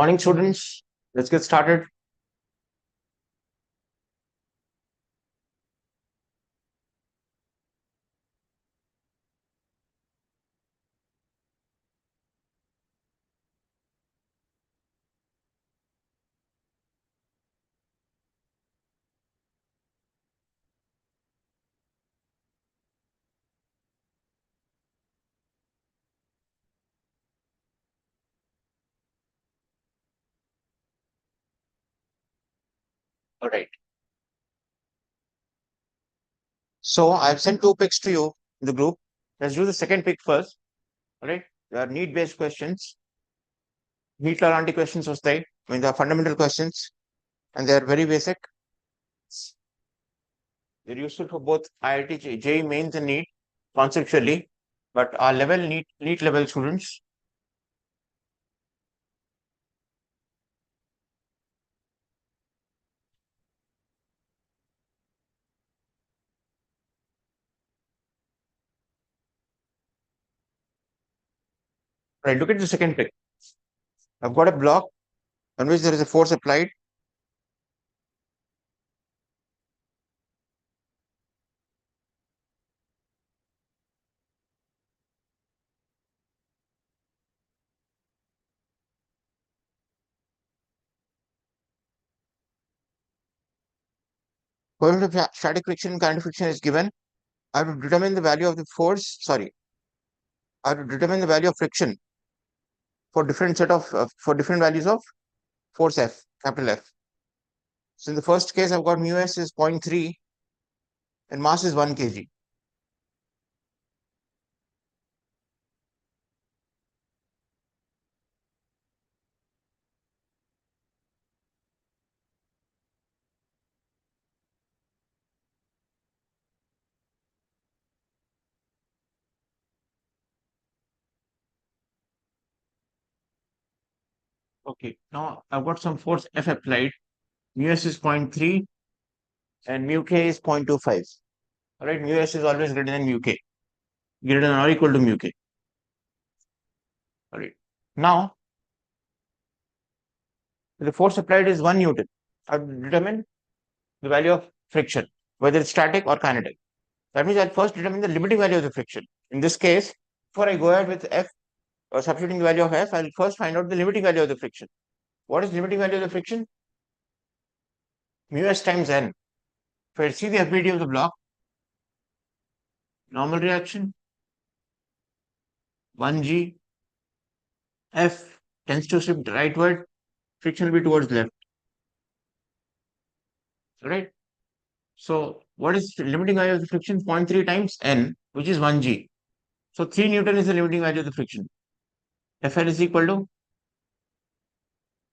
Morning, students. Let's get started. All right. So I've sent two picks to you in the group. Let's do the second pick first. All right. They are need-based questions. Neet Laranti questions they. They are fundamental questions and they are very basic. They're useful for both IIT, JEE mains and Neet conceptually, but our level Neet level students. All right. Look at the second pick. I've got a block on which there is a force applied. Coefficient of static friction and kinetic friction is given. I have to determine the value of the force. Sorry. I have to determine the value of friction for different set of for different values of force F, capital F. So in the first case, I've got mu s is 0.3 and mass is 1 kg. Okay, now I've got some force F applied. Mu s is 0.3 and mu k is 0.25. All right, mu s is always greater than mu k, greater than or equal to mu k. All right, now the force applied is 1 Newton. I've determined the value of friction, whether it's static or kinetic. That means I'll first determine the limiting value of the friction. In this case, before I go ahead with F or substituting the value of F, I'll first find out the limiting value of the friction. What is limiting value of the friction? Mu s times n. If I see the FBD of the block, normal reaction, 1G, F tends to shift rightward, friction will be towards left. Right? So what is the limiting value of the friction? 0.3 times n, which is 1G. So 3 Newton is the limiting value of the friction. Fl is equal to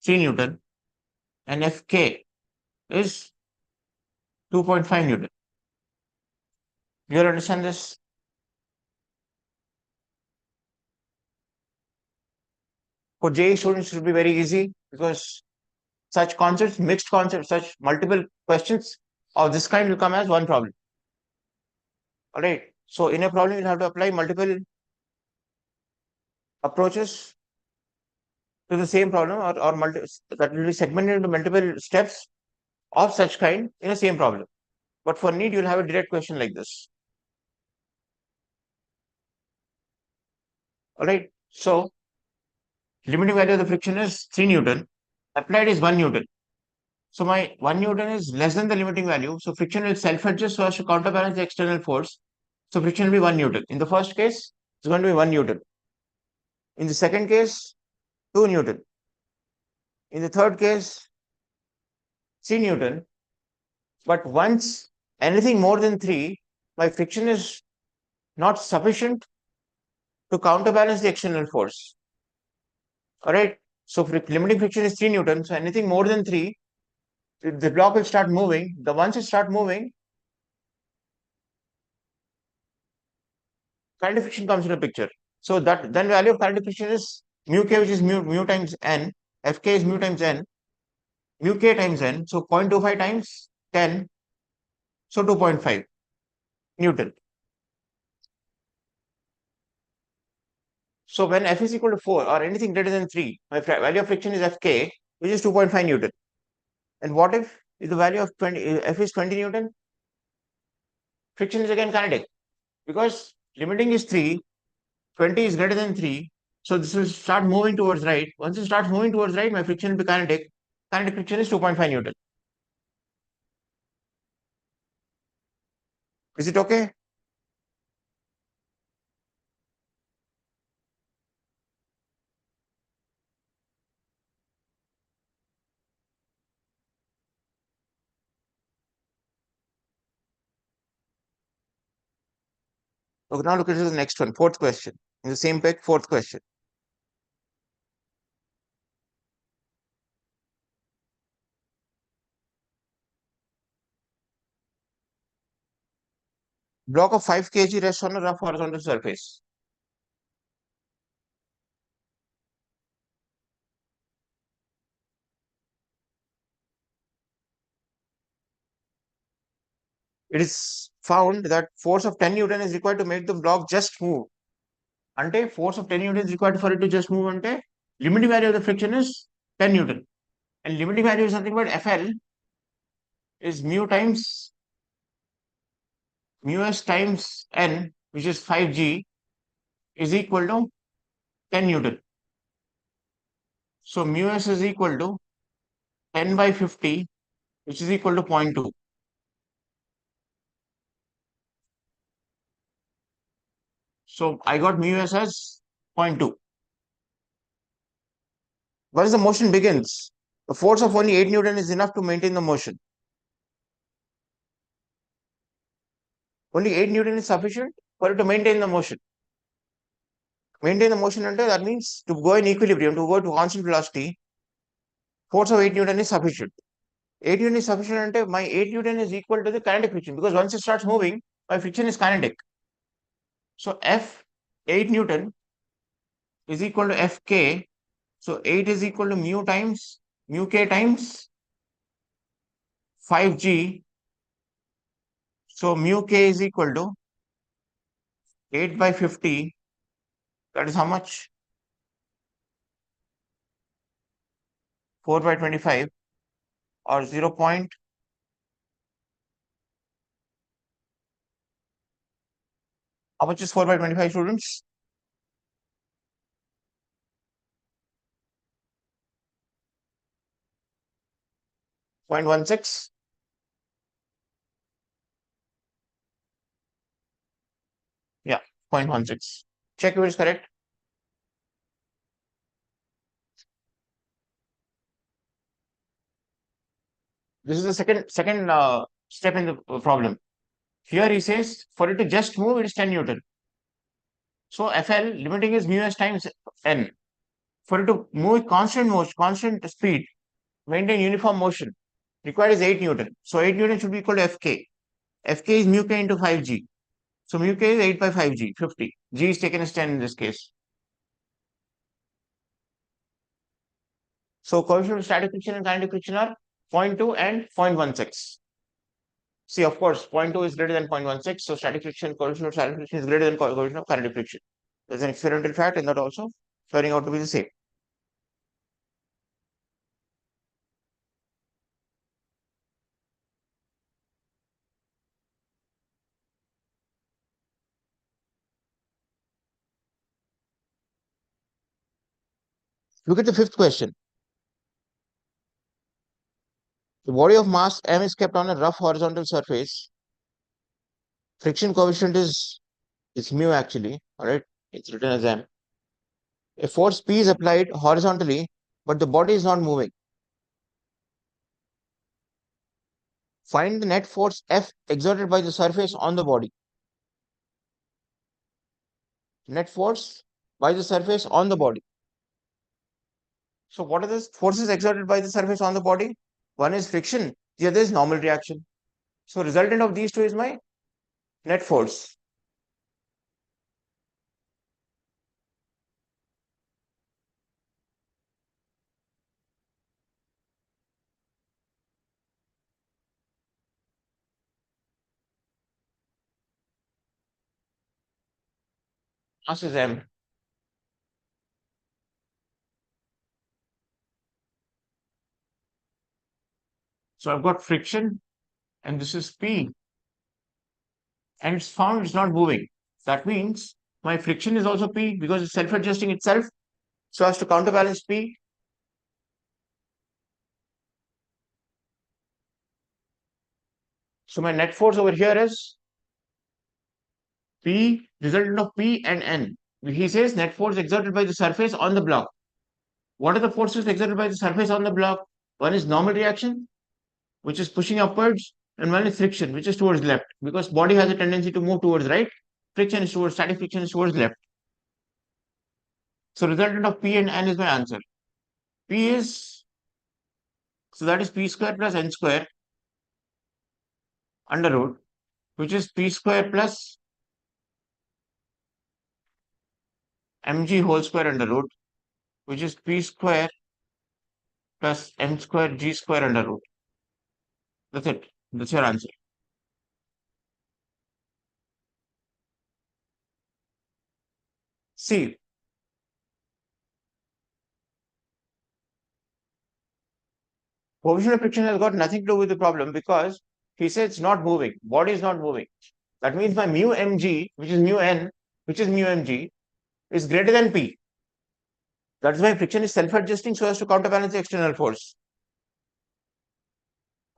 3 Newton and Fk is 2.5 Newton. You all understand this? For JEE students, it will be very easy because such concepts, mixed concepts, such multiple questions of this kind will come as one problem. All right. So in a problem, you'll have to apply multiple approaches to the same problem or that will be segmented into multiple steps of such kind in the same problem. But for Neet, you'll have a direct question like this. All right. So limiting value of the friction is 3 Newton. Applied is 1 Newton. So my 1 Newton is less than the limiting value. So friction will self-adjust so as to counterbalance the external force. So friction will be 1 Newton. In the first case, it's going to be 1 Newton. In the second case, 2 Newton. In the third case, 3 Newton. But once anything more than 3, my friction is not sufficient to counterbalance the external force. All right. So limiting friction is 3 Newton. So anything more than 3, the block will start moving. Once it start moving, kinetic friction comes into picture. So that then value of kinetic friction is mu k, which is mu times n. Fk is mu times n. Mu k times n. So 0.25 times 10. So 2.5 Newton. So when F is equal to 4 or anything greater than 3, my value of friction is Fk, which is 2.5 Newton. And what if the value of 20, F is 20 Newton? Friction is again kinetic because limiting is 3, 20 is greater than 3. So this will start moving towards right. Once it starts moving towards right, my friction will be kinetic. Kinetic friction is 2.5 Newton. Is it okay? Okay, now look at the next one, fourth question. In the same page, fourth question. Block of 5 kg rests on a rough horizontal surface. It is found that force of 10 Newton is required to make the block just move. Ante force of 10 Newton is required for it to just move. Ante limiting value of the friction is 10 Newton. And limiting value is nothing but Fl is mu s times n, which is 5g, is equal to 10 Newton. So mu s is equal to 10 by 50, which is equal to 0.2. So I got mu s as 0.2. Once the motion begins, the force of only 8 Newton is enough to maintain the motion. Only 8 Newton is sufficient for it to maintain the motion. Maintain the motion until that means to go in equilibrium, to go to constant velocity, force of 8 Newton is sufficient. 8 Newton is sufficient until my 8 Newton is equal to the kinetic friction because once it starts moving, my friction is kinetic. So F 8 Newton is equal to Fk. So 8 is equal to mu k times 5g. So mu k is equal to 8 by 50. That is how much? 4 by 25 or 0. How much is 4 by 25, students? Point 0.16. Yeah, 0.16. Check if it is correct. This is the second step in the problem. Here he says for it to just move, it is 10 Newton. So FL limiting is mu s times n. For it to move constant speed, maintain uniform motion, required is 8 Newton. So 8 Newton should be equal to Fk. Fk is mu k into 5g. So mu k is 8 by 5g, 50. G is taken as 10 in this case. So coefficient of static friction and kinetic friction are 0.2 and 0.16. See, of course, 0.2 is greater than 0.16. So static friction, coefficient of static friction is greater than coefficient of kinetic friction. There's an experimental fact and that also turning out to be the same. Look at the fifth question. The body of mass m is kept on a rough horizontal surface. Friction coefficient is mu actually, all right? It's written as m. A force P is applied horizontally, but the body is not moving. Find the net force F exerted by the surface on the body. Net force by the surface on the body. So what are the forces exerted by the surface on the body? One is friction, the other is normal reaction. So resultant of these two is my net force. Mass is m. So I've got friction and this is P and it's found it's not moving. That means my friction is also P because it's self-adjusting itself so as to counterbalance P. So my net force over here is P, resultant of P and N. He says net force exerted by the surface on the block. What are the forces exerted by the surface on the block? One is normal reaction, which is pushing upwards, and one is friction, which is towards left, because body has a tendency to move towards right. Friction is towards static friction is towards left. So resultant of P and N is my answer. P is so that is P square plus N square under root, which is P square plus mg whole square under root, which is P square plus m square g square under root. That's it. That's your answer. See, coefficient of friction has got nothing to do with the problem because he says it's not moving. Body is not moving. That means my mu mg, which is mu n, which is mu mg, is greater than P. That's why friction is self-adjusting so as to counterbalance the external force.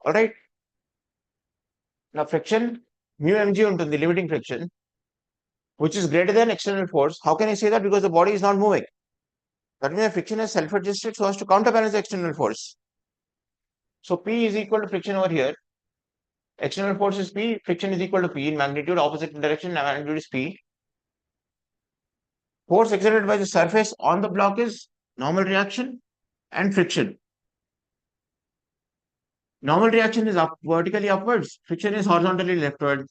All right. Now friction, mu mg ఉంటుంది, limiting friction, which is greater than external force. How can I say that? Because the body is not moving. That means the friction is self-adjusted so as to counterbalance the external force. So P is equal to friction over here. External force is P, friction is equal to P in magnitude, opposite direction, magnitude is P. Force exerted by the surface on the block is normal reaction and friction. Normal reaction is up vertically upwards, friction is horizontally leftward.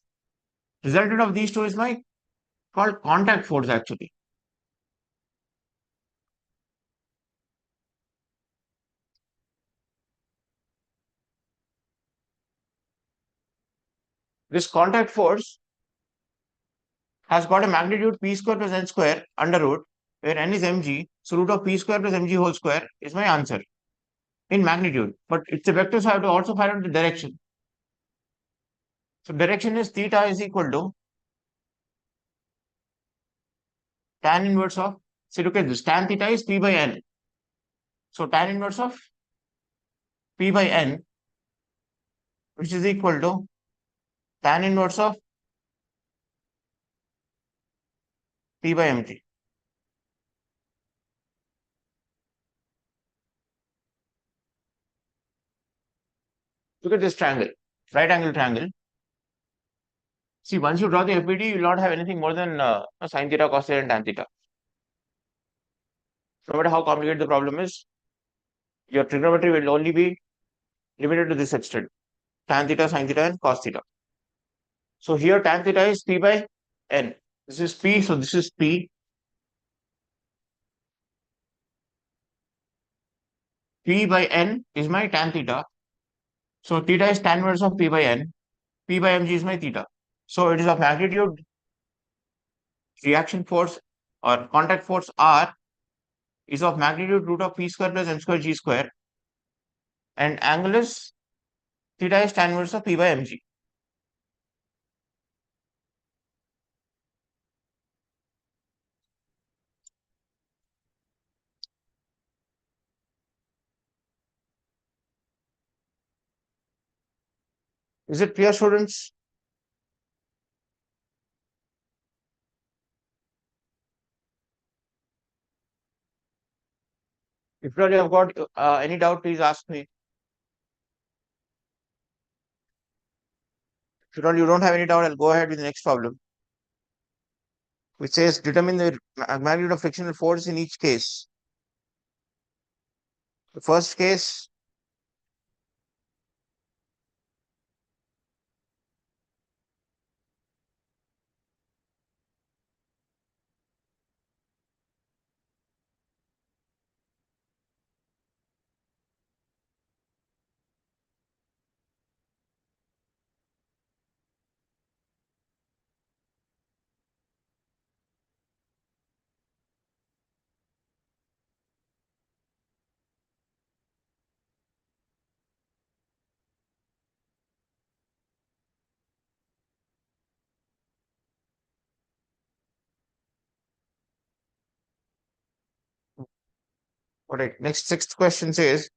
Resultant of these two is my called contact force actually. This contact force has got a magnitude P square plus N square under root, where N is mg, so root of P square plus mg whole square is my answer in magnitude. But it's a vector, so I have to also find out the direction. So direction is theta is equal to tan inverse of, see look at this, tan theta is P by N. So tan inverse of P by N, which is equal to tan inverse of P by mg. Look at this triangle, right angle triangle. See, once you draw the FBD, you will not have anything more than sine theta, cos theta, and tan theta. No matter how complicated the problem is, your trigonometry will only be limited to this extent: tan theta, sine theta, and cos theta. So here tan theta is P by N. This is P, so this is P. P by N is my tan theta. So theta is tan inverse of P by N. P by mg is my theta. So it is of magnitude reaction force or contact force R is of magnitude root of P square plus m square g square, and angle is theta is tan inverse of P by mg. Is it clear, students? If you have got any doubt, please ask me. If you don't have any doubt, I'll go ahead with the next problem, which says determine the magnitude of frictional force in each case. The first case, All right. Next, sixth question says,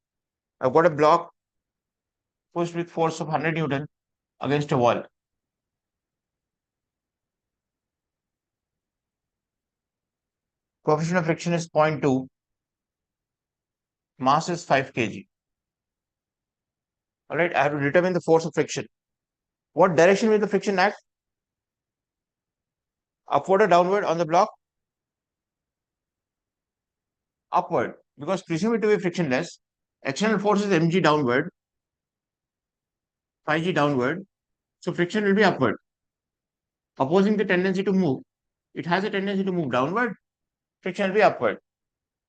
I've got a block pushed with force of 100 Newton against a wall. Coefficient of friction is 0.2. Mass is 5 kg. All right. I have to determine the force of friction. What direction will the friction act? Upward or downward on the block? Upward. Because presume it to be frictionless. External force is mg downward, 5g downward. So friction will be upward. Opposing the tendency to move. It has a tendency to move downward. Friction will be upward.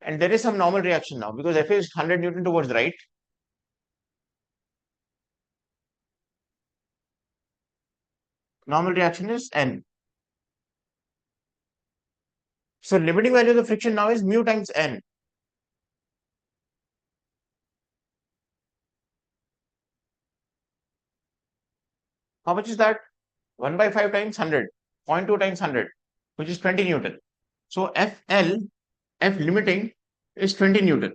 And there is some normal reaction now because F is 100 Newton towards right. Normal reaction is N. So limiting value of the friction now is mu times N. How much is that? 1 by 5 times 100. 0.2 times 100, which is 20 Newton. So FL, F limiting is 20 Newton.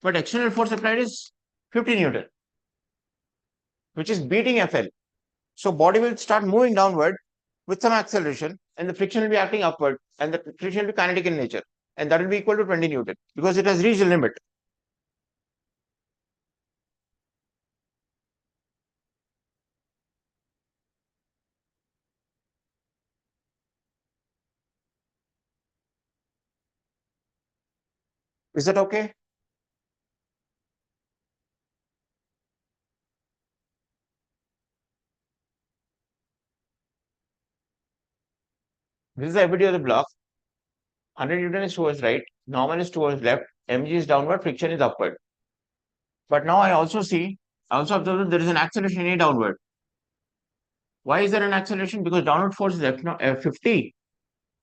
But external force applied is 50 Newton, which is beating FL. So body will start moving downward with some acceleration and the friction will be acting upward and the friction will be kinetic in nature. And that will be equal to 20 Newton because it has reached the limit. Is that okay? This is the ability of the block. 100 Newton is towards right, normal is towards left, mg is downward, friction is upward. But now I also observe that there is an acceleration A downward. Why is there an acceleration? Because downward force is F 50,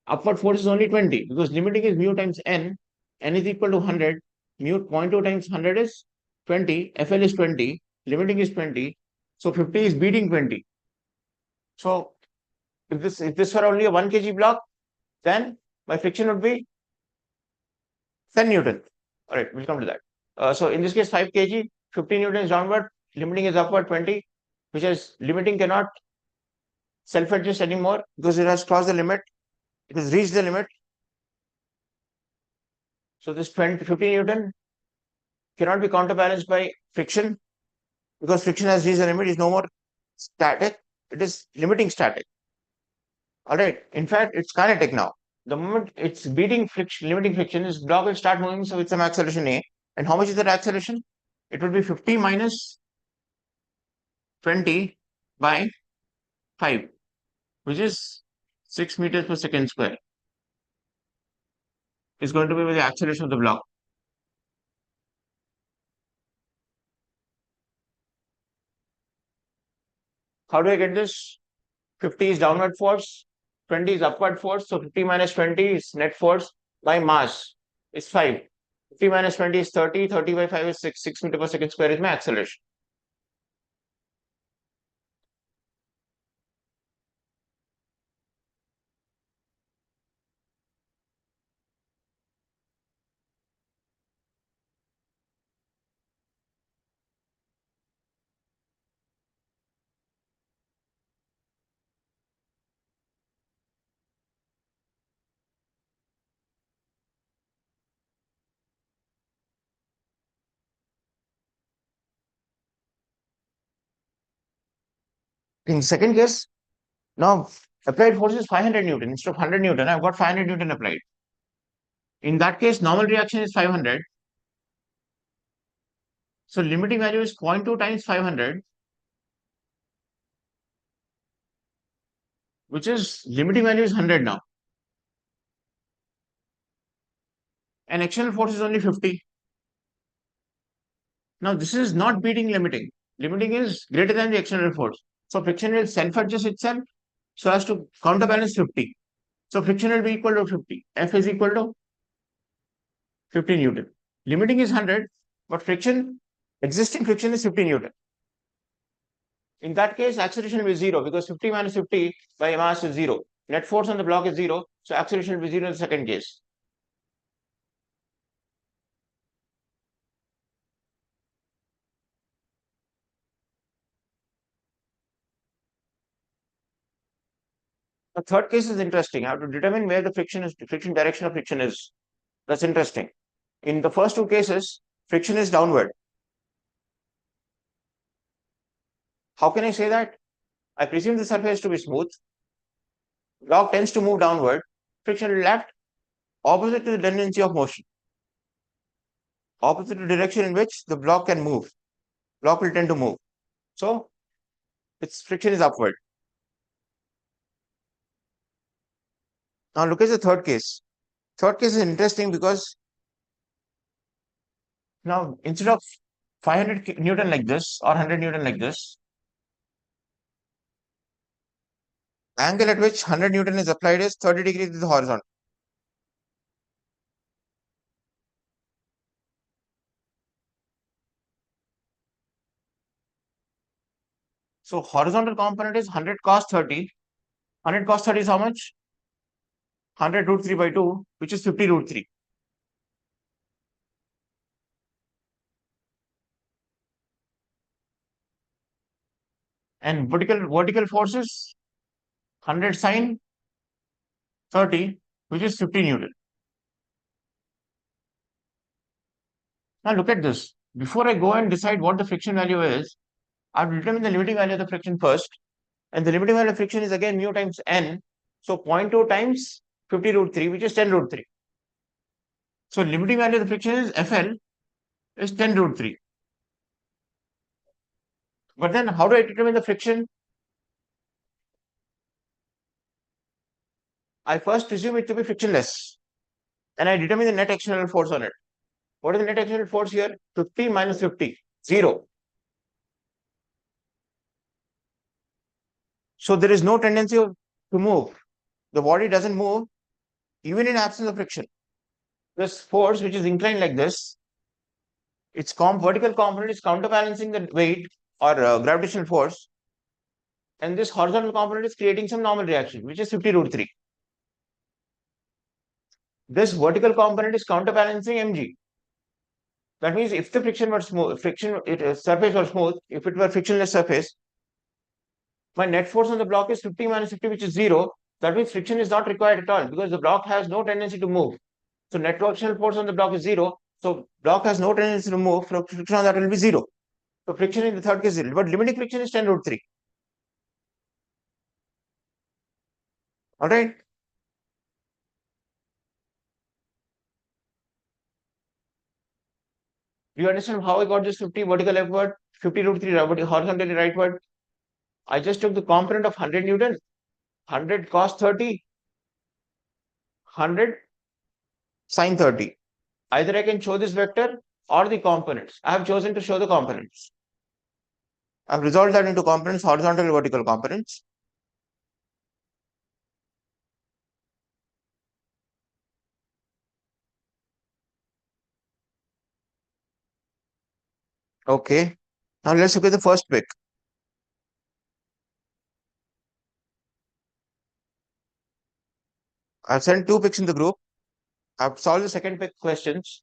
upward force is only 20, because limiting is mu times n is equal to 100, mu 0.2 times 100 is 20, FL is 20, limiting is 20, so 50 is beating 20. So if this were only a 1 kg block, then my friction would be 10 Newton. All right, we'll come to that. So in this case, 5 kg, 50 Newton is downward, limiting is upward 20, which is limiting cannot self-adjust anymore because it has crossed the limit, it has reached the limit. So this 50 Newton cannot be counterbalanced by friction because friction has reached the limit, is no more static, it is limiting static. All right, in fact, it's kinetic now. The moment it's beating friction, limiting friction, this block will start moving so with some acceleration A. And how much is that acceleration? It will be 50 minus 20 by 5, which is 6 meters per second square. Is going to be with the acceleration of the block. How do I get this? 50 is downward force, 20 is upward force. So 50 minus 20 is net force by mass is 5. 50 minus 20 is 30, 30 by 5 is 6 meters per second square is my acceleration. In second case, now applied force is 500 Newton. Instead of 100 Newton, I've got 500 Newton applied. In that case, normal reaction is 500. So limiting value is 0.2 times 500, which is limiting value is 100 now. And external force is only 50. Now this is not beating limiting. Limiting is greater than the external force. So friction will self-adjust itself so as to counterbalance 50. So friction will be equal to 50. F is equal to 50 Newton. Limiting is 100, but existing friction is 50 Newton. In that case, acceleration will be 0 because 50 minus 50 by mass is 0. Net force on the block is 0. So acceleration will be 0 in the second case. The third case is interesting. I have to determine where the friction direction of friction is. That's interesting. In the first two cases, friction is downward. How can I say that? I presume the surface to be smooth. Block tends to move downward. Friction will act opposite to the tendency of motion. Opposite to the direction in which the block can move. Block will tend to move. So its friction is upward. Now look at the third case. Third case is interesting because now instead of 500 Newton like this or 100 Newton like this, angle at which 100 Newton is applied is 30 degrees to the horizontal. So horizontal component is 100 cos 30. 100 cos 30 is how much? 100 root 3 by 2, which is 50 root 3. And vertical force is 100 sine 30, which is 50 Newton. Now look at this. Before I go and decide what the friction value is, I have to determine the limiting value of the friction first. And the limiting value of friction is again mu times n. So 0.2 times 50 root 3, which is 10 root 3. So limiting value of the friction is Fl is 10 root 3. But then how do I determine the friction? I first presume it to be frictionless. And I determine the net external force on it. What is the net external force here? 50 minus 50, 0. So there is no tendency to move. The body doesn't move even in absence of friction. This force, which is inclined like this, its vertical component is counterbalancing the weight or gravitational force. And this horizontal component is creating some normal reaction, which is 50 root 3. This vertical component is counterbalancing mg. That means if the friction were smooth, surface were smooth, if it were frictionless surface, my net force on the block is 50 minus 50, which is 0. That means friction is not required at all because the block has no tendency to move. So net torsional force on the block is 0. So block has no tendency to move. So friction on that will be 0. So friction in the third case is 0. But limiting friction is 10 root 3. All right. Do you understand how I got this 50 vertical leftward, 50 root 3 horizontally rightward? I just took the component of 100 Newton, 100 cos 30, 100 sin 30. Either I can show this vector or the components. I have chosen to show the components. I've resolved that into components, horizontal and vertical components. Okay. Now let's look at the first pick. I've sent two picks in the group. I've solved the second pick questions.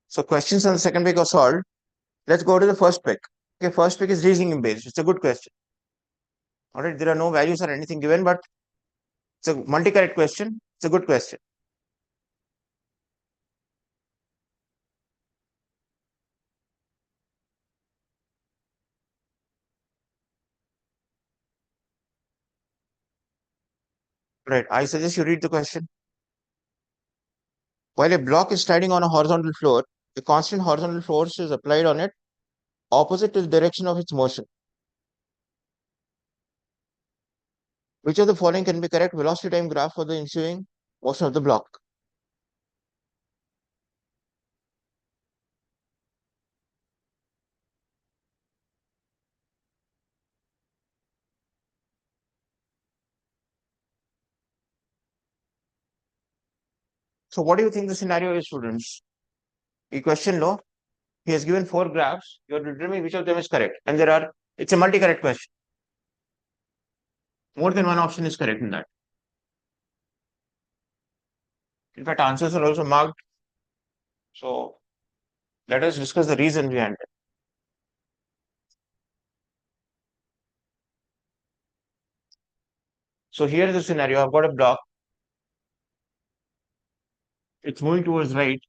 So questions on the second pick are solved. Let's go to the first pick. Okay, first pick is reasoning based. It's a good question. All right, there are no values or anything given, but it's a multi-correct question. It's a good question. Right, I suggest you read the question. While a block is sliding on a horizontal floor, a constant horizontal force is applied on it opposite to the direction of its motion. Which of the following can be correct velocity time graph for the ensuing motion of the block? So what do you think the scenario is, students? The question low. He has given 4 graphs. You have to determine which of them is correct. And it's a multi-correct question. More than one option is correct in that. In fact, answers are also marked. So let us discuss the reason behind it. So here is the scenario. I've got a block. It's moving towards right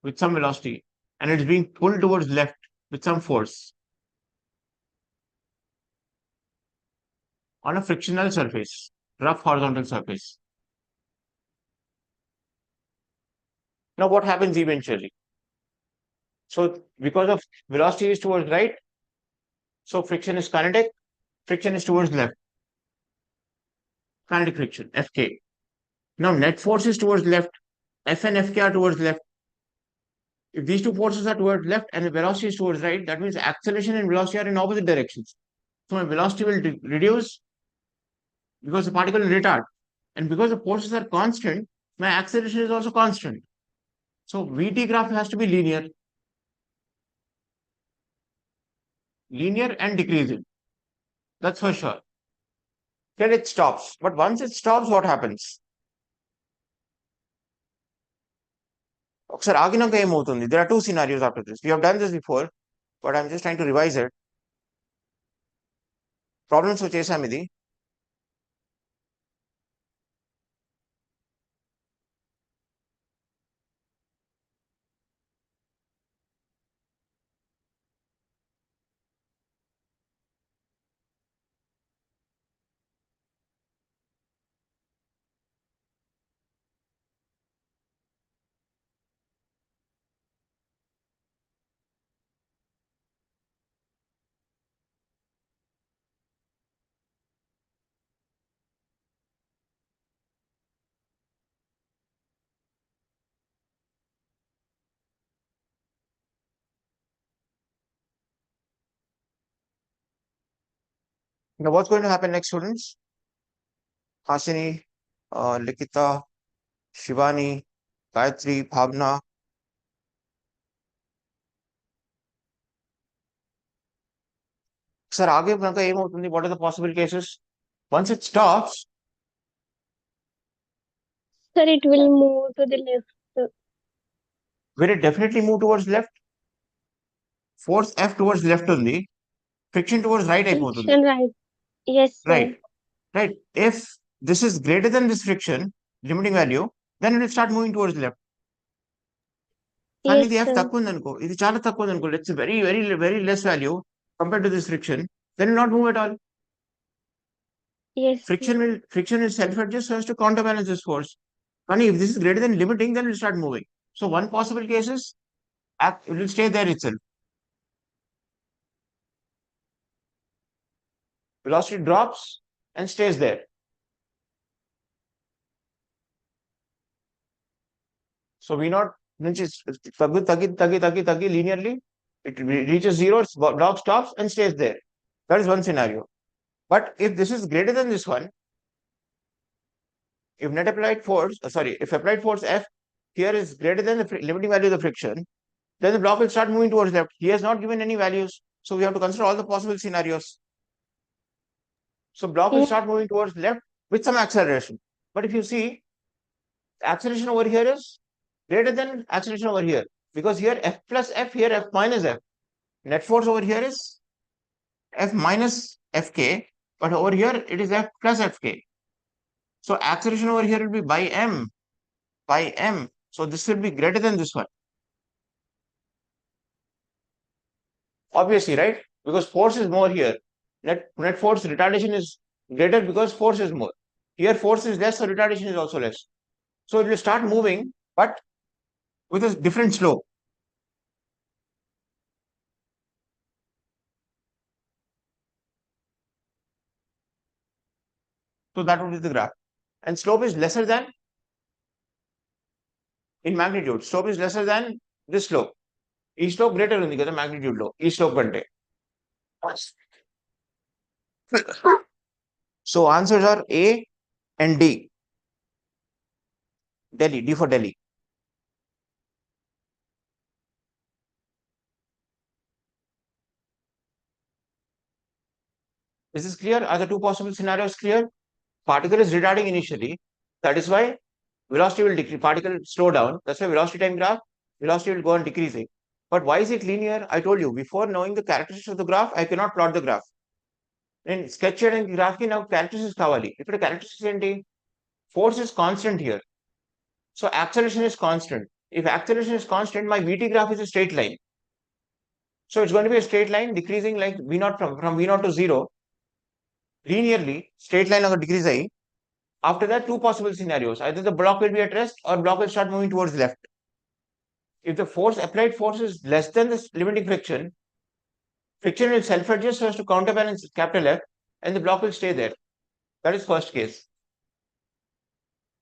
with some velocity, and it's being pulled towards left with some force on a frictional surface, rough horizontal surface. Now, what happens eventually? So, because of velocity is towards right, so friction is kinetic, friction is towards left, kinetic friction, Fk. Now, net force is towards left, F and Fk are towards left. If these two forces are towards left and the velocity is towards right, that means acceleration and velocity are in opposite directions. So, my velocity will reduce because the particle will retard. And because the forces are constant, my acceleration is also constant. So, Vt graph has to be linear and decreasing. That's for sure. Then it stops. But once it stops, what happens? ఒకసారి ఆగినాక ఏమవుతుంది? There are two scenarios after this. We have done this before, but I'm just trying to revise it. Problems చేసాం ఇది. Now, what's going to happen next, students? Hasini, Likita, Shivani, Gayatri, Bhavna. Sir, आगे बनाकर ఏమవుతుంది? What are the possible cases? Once it stops, Sir, it will move to the left. will it definitely move towards left? Force F towards left ఉంది. Friction towards right అయిపోతుంది. Friction right. Yes, sir. Right. Right. If this is greater than this friction, limiting value, then it will start moving towards left. కానీ Yes, ఇది F sir. తక్కువ ఉందనుకో, ఇది చాలా తక్కువ ఉందనుకో, let's say very, very, very less value compared to this friction, then it will not move at all. Yes, sir. Friction will self-adjust so as to counterbalance this force. And if this is greater than limiting, then it will start moving. So one possible case is it will stay there itself. Velocity drops and stays there. So V naught tagi linearly. It reaches zero, block stops and stays there. That is one scenario. But if this is greater than this one, if net applied force, if applied force F here is greater than the limiting value of the friction, then the block will start moving towards left. He has not given any values, so we have to consider all the possible scenarios. So block will start moving towards left with some acceleration. But if you see, acceleration over here is greater than acceleration over here, because here F plus F, here F minus F. Net force over here is F minus Fk, but over here it is F plus Fk. So acceleration over here will be by m. So this will be greater than this one. Obviously, right? Because force is more here. Net force retardation is greater because force is more. Here force is less, so retardation is also less. So it will start moving, but with a different slope. So that would be the graph. And slope is lesser than, in magnitude, slope is lesser than this slope. E slope greater than the magnitude low. E slope kante. So answers are A and D. Delhi, D for Delhi. Is this clear? Are the two possible scenarios clear? Particle is retarding initially. That is why velocity will decrease. Particle slow down. That's why velocity time graph, velocity will go on decreasing. But why is it linear? I told you before knowing the characteristics of the graph, I cannot plot the graph. నేను sketch చేయడానికి గ్రాఫ్కి నాకు characteristics కావాలి. ఇక్కడ characteristics ఏంటి? Force is constant here. So acceleration is constant. If acceleration is constant, my VT graph is a straight line. So it's going to be a straight line decreasing like V0 from V0 to 0 linearly, straight line of decrease I. After that, two possible scenarios. Either the block will be at rest or block will start moving towards left. If the applied force is less than the limiting friction, friction will self-adjust so as to counterbalance capital F and the block will stay there. That is first case.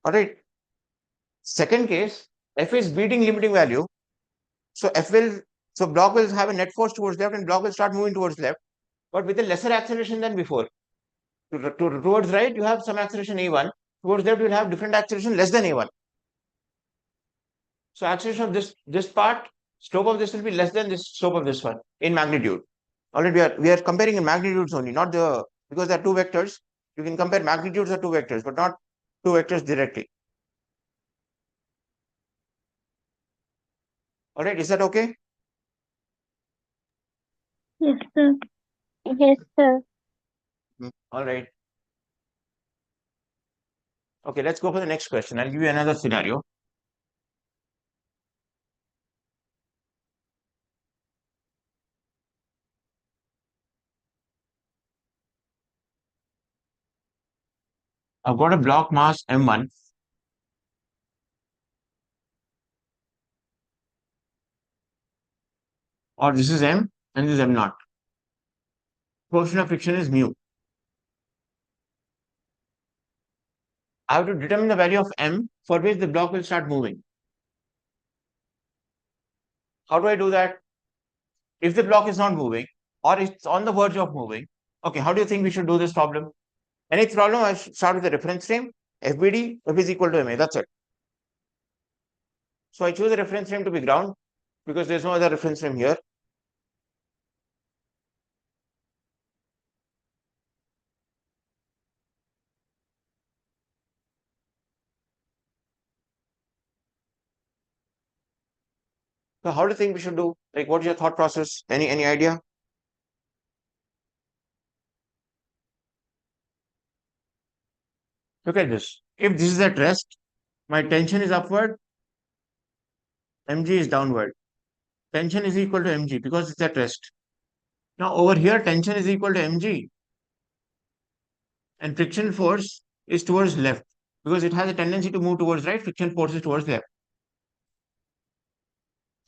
All right. Second case, F is beating limiting value. So block will have a net force towards left and block will start moving towards left, but with a lesser acceleration than before. Towards right, you have some acceleration A1. Towards left, you will have different acceleration less than A1. So acceleration of this part, slope of this will be less than this slope of this one in magnitude. Already we are comparing in magnitudes only, not because there are two vectors. You can compare magnitudes of two vectors, but not two vectors directly. All right, is that okay? Yes, sir. Yes, sir. All right. Okay, let's go for the next question. I'll give you another scenario. I've got a block mass M1. Or this is M and this is M0. Coefficient of friction is mu. I have to determine the value of M for which the block will start moving. How do I do that? If the block is not moving or it's on the verge of moving, okay, how do you think we should do this problem? Any problem, I should start with the reference frame, FBD, F is equal to MA, that's it. So I choose the reference frame to be ground because there's no other reference frame here. So how do you think we should do? Like, what is your thought process? Any idea? Look at this. If this is at rest, my tension is upward, mg is downward. Tension is equal to mg because it's at rest. Now over here, tension is equal to mg and friction force is towards left because it has a tendency to move towards right. Friction force is towards left.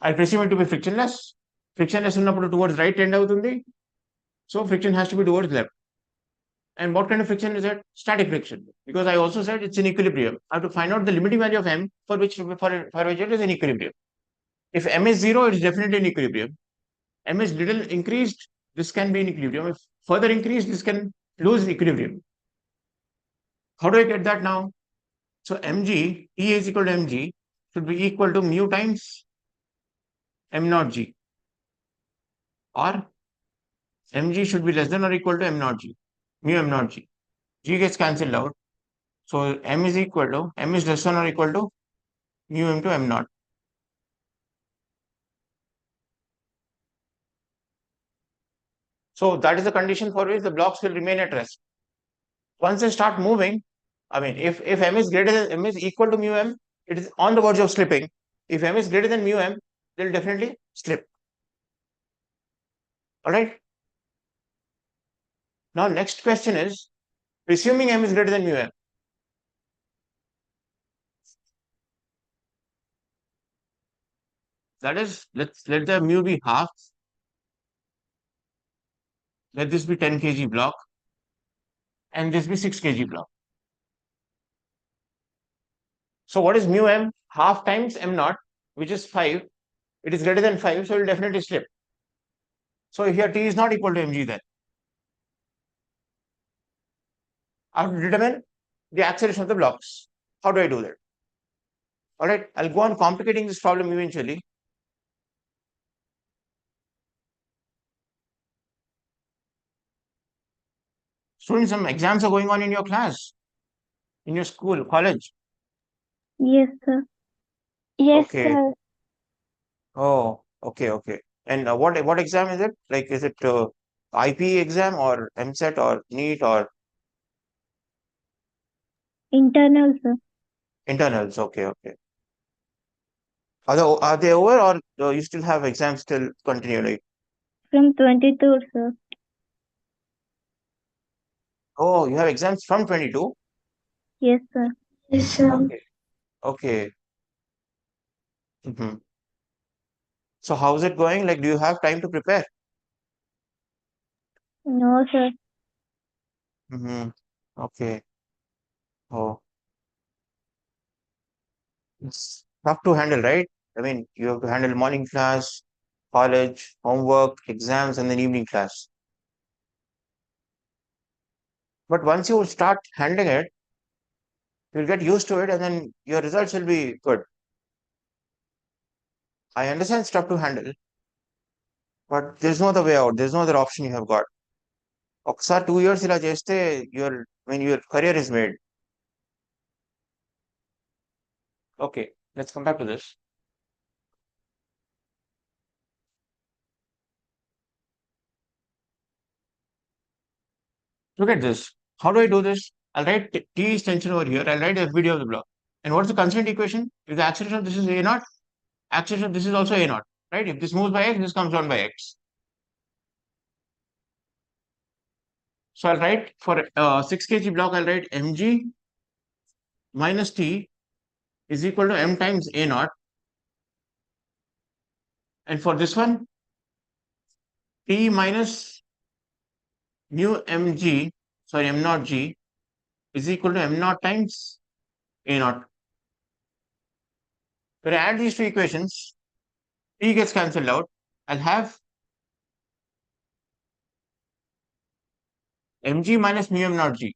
I presume it to be frictionless. Frictionless ఉన్నప్పుడు towards right tend అవుతుంది. So friction has to be towards left. And what kind of friction is that? Static friction. Because I also said it's in equilibrium. I have to find out the limiting value of m for which it is in equilibrium. If m is 0, it's definitely in equilibrium. M is little increased, this can be in equilibrium. If further increased, this can lose equilibrium. How do I get that now? So mg, E is equal to mg, should be equal to mu times m naught g. Or mg should be less than or equal to m naught g, mu m naught g. G gets cancelled out. So m is less than or equal to mu into m naught. So that is the condition for which the blocks will remain at rest. Once they start moving, I mean, if m is greater than m is equal to mu m, it is on the verge of slipping. If m is greater than mu m, they'll definitely slip. All right. Now, next question is, presuming m is greater than mu m, that is, let the mu be half. Let this be 10 kg block, and this be 6 kg block. So what is mu m? Half times m naught, which is 5. It is greater than 5, so it will definitely slip. So here T is not equal to mg then. I have to determine the acceleration of the blocks. How do I do that? All right, I'll go on complicating this problem eventually. Students, some exams are going on in your class, in your school, college. Yes, sir. Yes, Okay. sir. Oh, okay. And what exam is it? Like, is it IP exam or MSET or Neet or Internal, sir. internals? Okay, okay. Are they over, or you still have exams still continuing? From 22, sir. Oh, you have exams from 22? Yes, sir. Yes, sir. Okay, okay. Hmm. So how's it going? Like, do you have time to prepare? No, sir. Hmm. Okay. Oh, it's tough to handle, right? I mean, you have to handle morning class, college, homework, exams, and then evening class. But once you start handling it, you'll get used to it, and then your results will be good. I understand it's tough to handle, but there's no other way out. There's no other option you have got. ఒకసారి 2 years ఇలా చేస్తే your when your career is made. Okay, let's come back to this. Look at this. How do I do this? I'll write T is tension over here. I'll write the FBD of the block. And what's the constraint equation? If the acceleration of this is A naught, acceleration of this is also A naught, right? If this moves by X, this comes down by X. So I'll write for 6 kg block, I'll write mg minus T is equal to M times A naught. And for this one, T minus mu mg, sorry, M naught G is equal to M naught times A naught. When I add these two equations, T gets cancelled out. I'll have mg minus mu m naught g.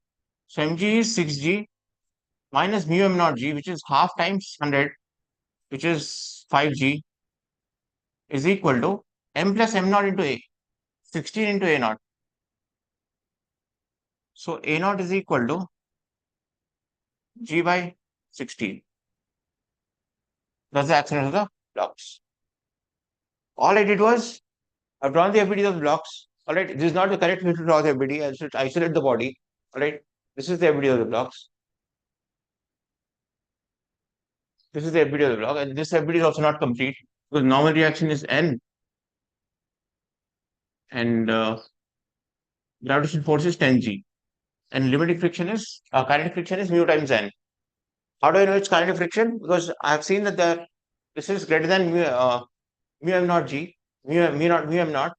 So mg is 6g minus mu m naught g, which is half times 100, which is 5g, is equal to m plus m naught into a, 16 into a naught. So a naught is equal to g by 16. That's the acceleration of the blocks. All I did was I've drawn the FBD of the blocks. All right, this is not the correct way to draw the FBD. I should isolate the body. All right, this is the FBD of the blocks. This is the FBD of the block, and this FBD is also not complete because normal reaction is n, and gravitational force is 10g, and limiting friction is kinetic friction is mu times n. How do I know it's kinetic friction? Because I have seen that this is greater than mu m naught g, mu m naught,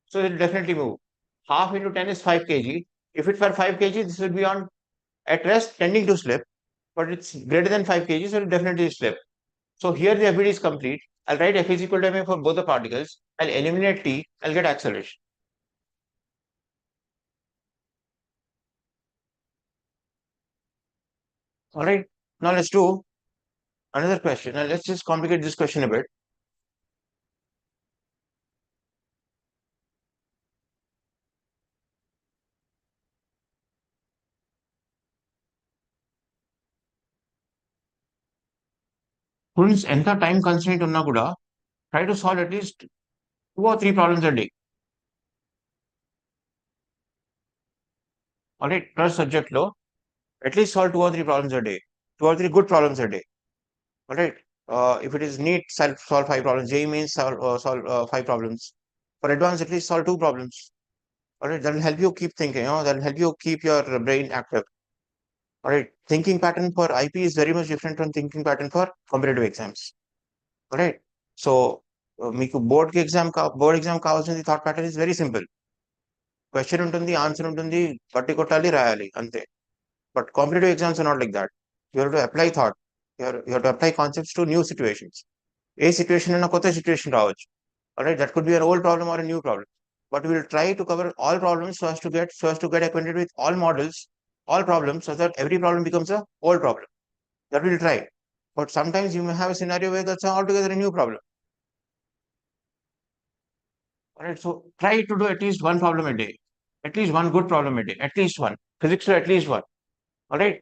so it will definitely move. Half into 10 is 5 kg. If it were 5 kg, this will be on at rest, tending to slip, but it's greater than 5 kg, so it will definitely slip. So here the FBD is complete. I'll write F is equal to ma for both the particles. I'll eliminate t. I'll get acceleration. All right. Now let's do another question. Now let's just complicate this question a bit. Students, ఎంత time constraint ఉన్నా కూడా try to solve at least 2 or 3 problems a day. All right. Trust subject low. At least solve 2 or 3 problems a day. 2 or 3 good problems a day. All right. If it is neat, solve 5 problems. J means solve 5 problems. For advanced, at least solve 2 problems. All right. That will help you keep thinking. That will help you keep your brain active. All right. Thinking pattern for IP is very much different from thinking pattern for competitive exams. All right. So మీకు board exam కావాల్సిన thought pattern is very simple. Question ఉంటుంది, answer ఉంటుంది, బట్టి కొట్టాలి, రాయాలి అంతే. But competitive exams are not like that. You have to apply thought. You have to apply concepts to new situations. ఏ situation అయినా కొత్త సిచ్యువేషన్ రావచ్చు. All right, that could be an old problem or a new problem. But we will try to cover all problems so as to get acquainted with all models, all problems, so that every problem becomes a old problem. That we will try. But sometimes you may have a scenario where that's altogether a new problem. All right, so try to do at least one problem a day, at least one good problem a day, at least one. Physics at least one. All right.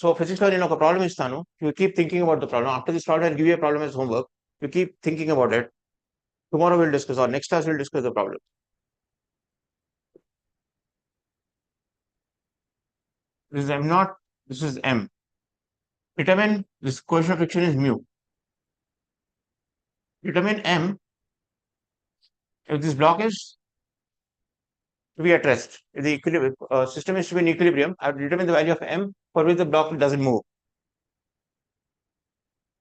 So physics లో నేను ఒక problem ఇస్తాను. You keep thinking about the problem. After this problem, I'll give you a problem as homework. You keep thinking about it. Tomorrow we'll discuss, or next class we'll discuss the problem. This is m naught, this is m. Determine this coefficient of friction is mu. Determine m if this block is to be at rest. If the system is to be in equilibrium, I have to determine the value of m for which the block doesn't move.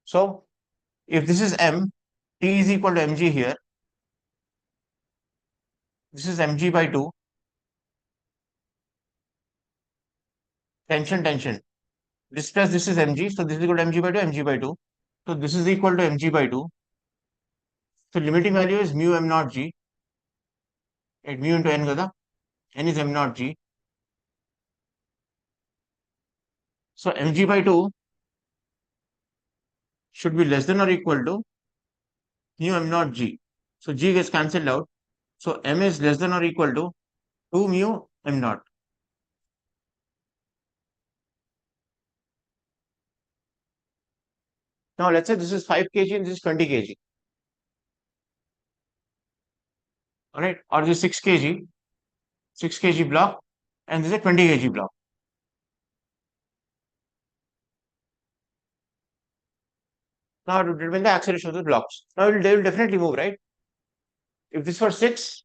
So if this is m, T is equal to mg here. This is mg by 2. Tension. This plus this is mg. So this is equal to mg by 2, mg by 2. So this is equal to mg by 2. So limiting value is mu m naught g. At mu into n kada. N is m naught g. So mg by 2 should be less than or equal to mu m naught g. So g gets cancelled out. So m is less than or equal to 2 mu m naught. Now let's say this is 5 kg and this is 20 kg. Alright, or this is 6 kg block, and this is a 20 kg block. Now to determine the acceleration of the blocks. Now they will definitely move, right? If this was 6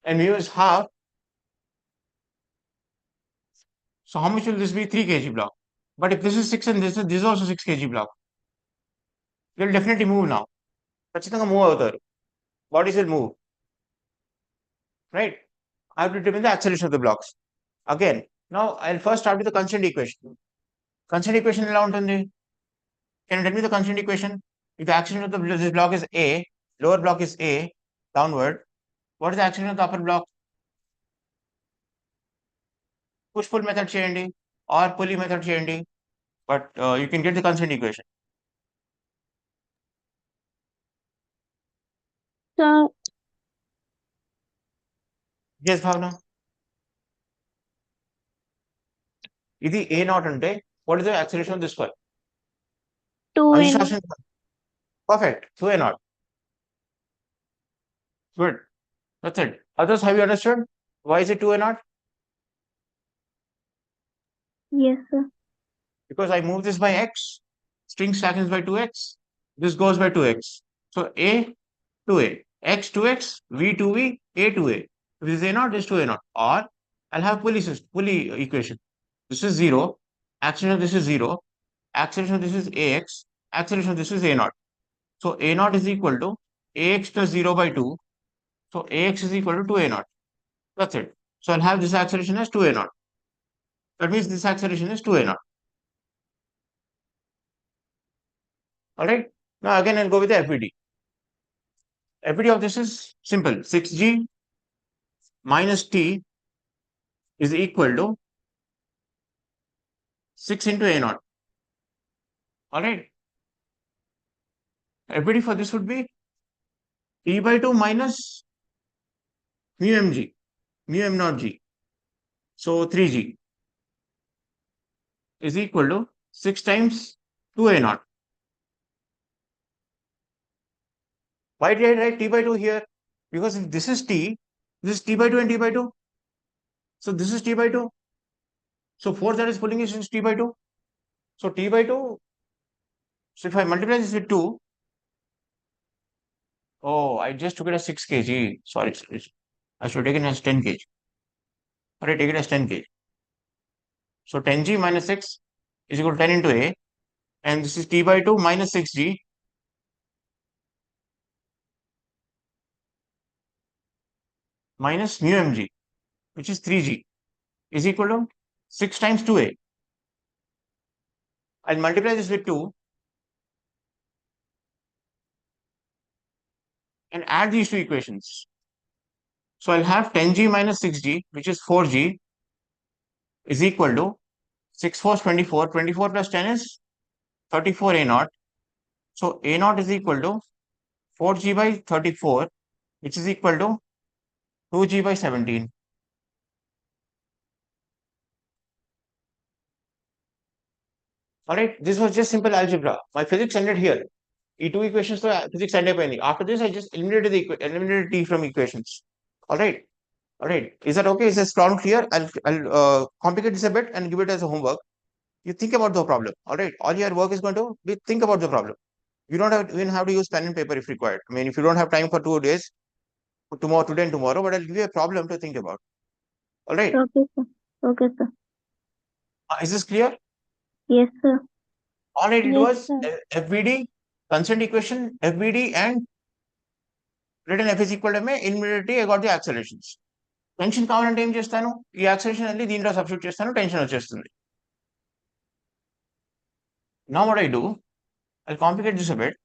and mu is half, so how much will this be? 3 kg block. But if this is 6 and this is also 6 kg block, they will definitely move now. ఖచ్చితంగా move అవుతారు. Bodies will move. Right? I have to determine the acceleration of the blocks. Again, now I'll first start with the constant equation. Constant equation ఎలా ఉంటుంది? Can you tell me the constant equation? If the acceleration of this block is A, lower block is A, downward, what is the acceleration of the upper block? Push pull method చేయండి or pulley method చేయండి, but you can get the constant equation. So, Yes, Bhavna. ఇది A naught అంటే what is the acceleration of this one? 2n. Perfect. 2 A naught. Good. That's it. Others, have you understood? Why is it 2 A naught? Yes, sir. Because I move this by x, string slackens by 2x, this goes by 2x. So A 2A, x 2x, V 2V, A 2A. If this is A naught, this is 2 A naught. Or I'll have pulley equation. This is 0, acceleration of this is 0, acceleration of this is AX, acceleration of this is A naught. So A naught is equal to AX plus 0 by 2. So AX is equal to 2 A naught. That's it. So I'll have this acceleration as 2 A naught. That means this acceleration is 2 A naught. Alright. Now again I'll go with the FVD. FVD of this is simple. 6G minus T is equal to 6 into A naught. Alright. FVD for this would be T by 2 minus mu mg, mu m naught g. So 3G is equal to 6 times 2A naught. Why did I write T by 2 here? Because if this is T, this is T by 2 and T by 2. So this is T by 2. So force that is pulling is T by 2. So T by 2. So if I multiply this with 2, oh, I just took it as 6 kg. Sorry. I should take it as 10 kg. Or I take it as 10 kg. So 10G minus 6 is equal to 10 into A. And this is T by 2 minus 6G. Minus mu mg, which is 3G, is equal to 6 times 2A. I'll multiply this with 2 and add these two equations. So I'll have 10G minus 6G, which is 4G, is equal to 6 4 is 24. 24 plus 10 is 34 A naught. So A naught is equal to 4G by 34, which is equal to 2G by 17. Alright, this was just simple algebra. My physics ended here. E2 equations to physics ended. After this, I just eliminated T from equations. Alright. All right. Is that okay? Is this problem clear? I'll complicate this a bit and give it as a homework. You think about the problem. All right. All your work is going to be think about the problem. You don't have even have to use pen and paper if required. I mean, if you don't have time for 2 days, tomorrow, today and tomorrow, but I'll give you a problem to think about. All right. Okay, sir. Okay, sir. Is this clear? Yes, sir. All right. It Yes, was sir. FBD, constant equation, FBD, and written F is equal to M. Immediately I got the accelerations. Tension కావాలంటే ఏం చేస్తాను ఈ acceleration వెళ్ళి దీంట్లో substitute చేస్తాను tension వచ్చేస్తుంది now what I do I complicate this a bit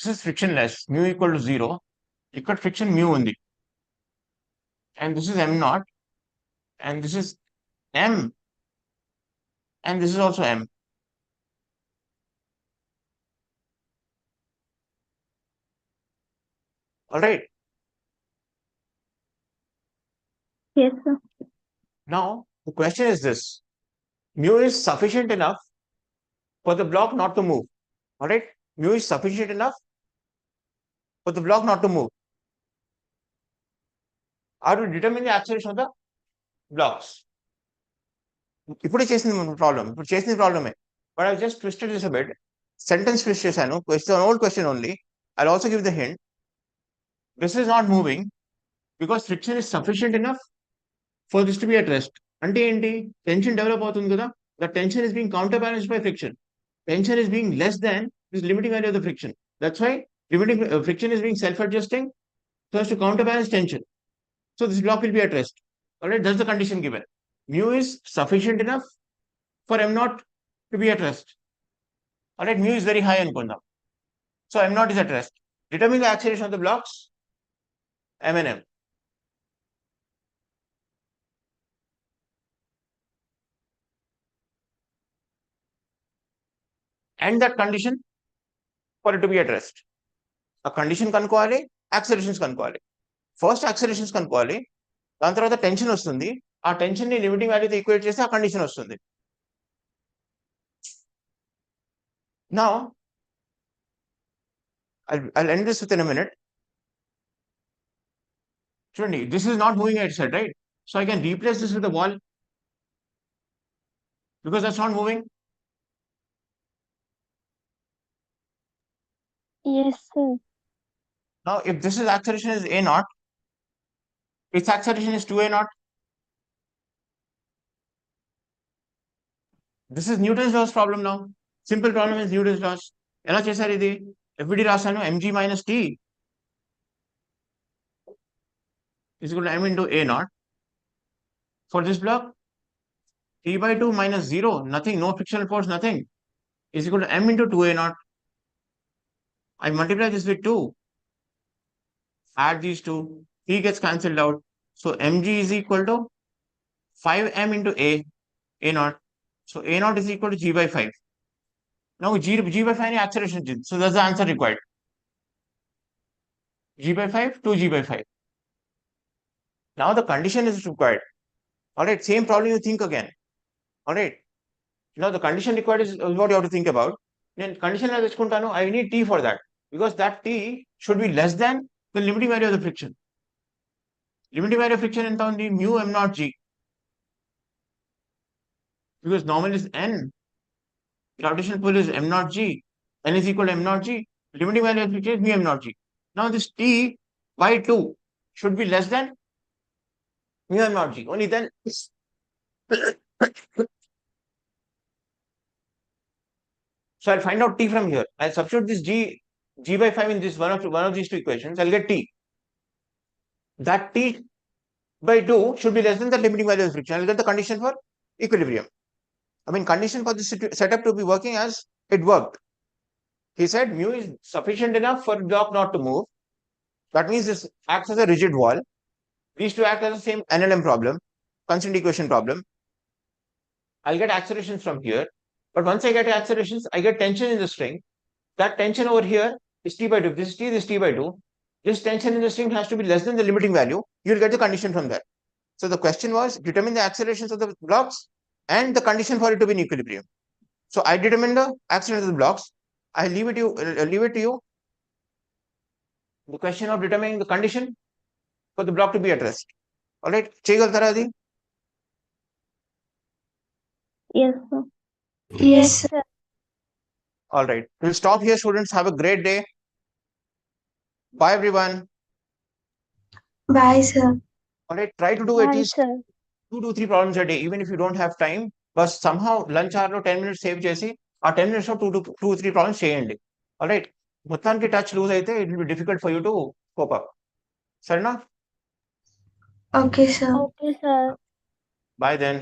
this is frictionless mu equal to 0 ఇక్కడ friction mu ఉంది and this is m naught and this is m and this is also m. All right. Yes, sir. Now the question is this: mu is sufficient enough for the block not to move. All right. Mu is sufficient enough for the block not to move. How to determine the acceleration of the blocks? ఇప్పుడే చేసింది problem ఇప్పుడు చేసింది ప్రాబ్లమే but I just twisted this a bit sentence twist చేశాను question old question only I also give the hint this is not moving because friction is sufficient enough for this to be at rest అంటే ఏంటి tension develop అవుతుంది కదా the tension is being counter balance by friction tension is being less than this limiting value of the friction that's why limiting friction is being self adjusting so as to counterbalance tension. So this block will be at rest. All right, that's the condition given. Mu is sufficient enough for m naught to be at rest. All right, mu is very high in Kunda. So m naught is at rest. Determine the acceleration of the blocks m and m. And that condition for it to be at rest. A condition కనుక్కోవాలి accelerations కనుక్కోవాలి first accelerations కనుక్కోవాలి దాని తర్వాత tension వస్తుంది ఆ tension ని limiting వాల్యూతో equate చేస్తే ఆ కండిషన్ వస్తుంది now I'll end this within a minute. చూడండి this is not moving at set, right? So I can replace this with a wall because that's not moving. Yes, sir. Now if this is acceleration is a naught, its acceleration is 2a naught. This is Newton's laws problem now. Simple problem is Newton's laws. ఎలా చేశారు ఇది FBD రాశాను mg minus t is equal to m into a naught. For this block, t by 2 minus 0, nothing, no frictional force, nothing, is equal to m into 2a naught. I multiply this with 2, add these two, t gets cancelled out. So mg is equal to 5m into a naught. So a naught is equal to g by 5. Now g by 5 is acceleration. So that's the answer required. G by 5 to g by 5. Now the condition is required. All right, same problem you think again. All right. Now the condition required is what you have to think about. Then condition as I need t for that because that t should be less than the limiting value of the friction. Limiting value of friction enta undi mu m naught g because normal is n, gravitational pull is m naught g, n is equal to m naught g, limiting value of friction is mu m naught g. Now this t by 2 should be less than mu m naught g. Only then so I'll find out t from here. I'll substitute this g by 5 in this one of these two equations. I'll get t. That t by 2 should be less than the limiting value of friction. I'll get the condition for equilibrium. I mean, condition for this setup to be working as it worked. He said mu is sufficient enough for the block not to move. That means this acts as a rigid wall. These two act as the same NLM problem, constant equation problem. I'll get accelerations from here. But once I get accelerations, I get tension in the string. That tension over here is t by 2. If this is t, this is t by 2. This tension in the string has to be less than the limiting value. You'll get the condition from there. So the question was determine the accelerations of the blocks and the condition for it to be in equilibrium. So I determine the acceleration of the blocks. I leave it to you. The question of determining the condition for the block to be at rest. All right. చేయగలుగుతారా అది? Yes, sir. Yes, sir. All right. We'll stop here, students. Have a great day. Bye, everyone. Bye, sir. All right. Try to do at Bye, least sir. 2 to 3 problems a day, even if you don't have time. But somehow lunch hour లో 10 minutes save చేసి ఆ 10 minutes లో 2 3 problems చేయండి. All right. మొత్తానికి touch loose అయితే it will be difficult for you to cope up. సరేనా? Okay, sir. Okay, sir. Bye then.